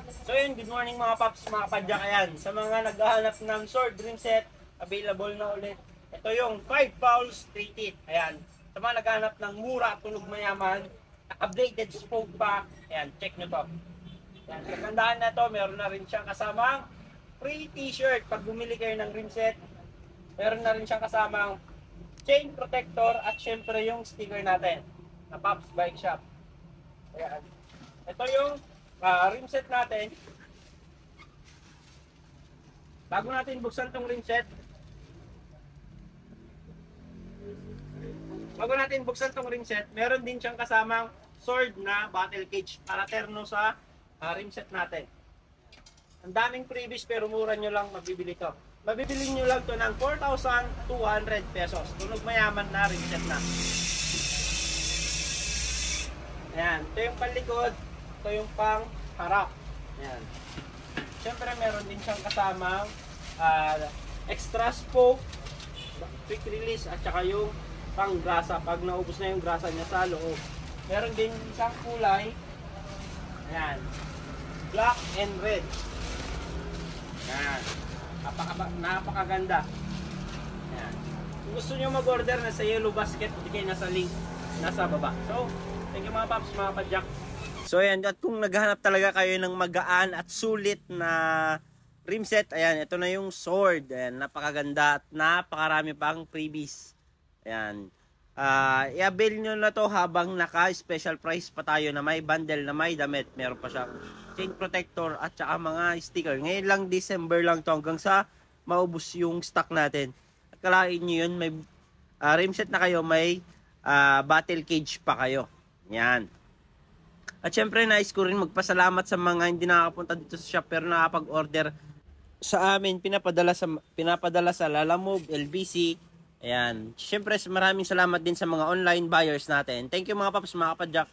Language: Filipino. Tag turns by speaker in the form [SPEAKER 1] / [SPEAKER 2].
[SPEAKER 1] So yun, good morning mga paps, mga padyak. Ayan, sa mga naghahanap ng sword rim set, available na ulit. Ito yung 5 pounds 3 teeth. Ayan, sa mga naghahanap ng mura, tunog mayaman, updated spoke pa. Ayan, check nyo to. Ayan, kagandahan na to, meron na rin siyang kasamang free t-shirt. Pag bumili kayo ng rim set, meron na rin siyang kasamang chain protector at syempre yung sticker natin na Pops Bike Shop. Ayan. Ito yung rim set natin. Bago natin buksan tong rim set, meron din siyang kasamang sword na battle cage para terno sa rim set natin. Ang daming previous pero mura nyo lang mabibili to. Mabibili nyo lang to ng 4,200 pesos. Tunog mayaman na rim set na. Ayan, ito yung palikod, ito yung pang harap. Ayan. Siyempre meron din siyang kasamang extra spoke, quick release at saka yung pang grasa pag naubos na yung grasa niya sa loob. Meron din isang kulay. Ayan. Black and red. Ayan. Napakaganda. Ayan. Kung gusto nyo mag-order, nasa yellow basket, hindi kayo nasa link nasa baba. So, thank you mga paps, mga padyak. So ayan, at kung naghahanap talaga kayo ng magaan at sulit na rim set, ayan, ito na yung sword. Ayan, napakaganda at napakarami pang freebies. Ayan. I-avail nyo na to habang naka-special price pa tayo na may bundle na may damit. Meron pa siyang chain protector at saka mga sticker. Ngayon lang, December lang to hanggang sa maubos yung stock natin. At kalain nyo yun, may rim set na kayo, may battle cage pa kayo. Yan. At syempre, nais ko rin magpasalamat sa mga hindi nakakapunta dito sa shop pero nakapag-order sa amin, pinapadala sa Lalamove, LBC. Ayan. Syempre, maraming salamat din sa mga online buyers natin. Thank you mga paps, mga kapadyak.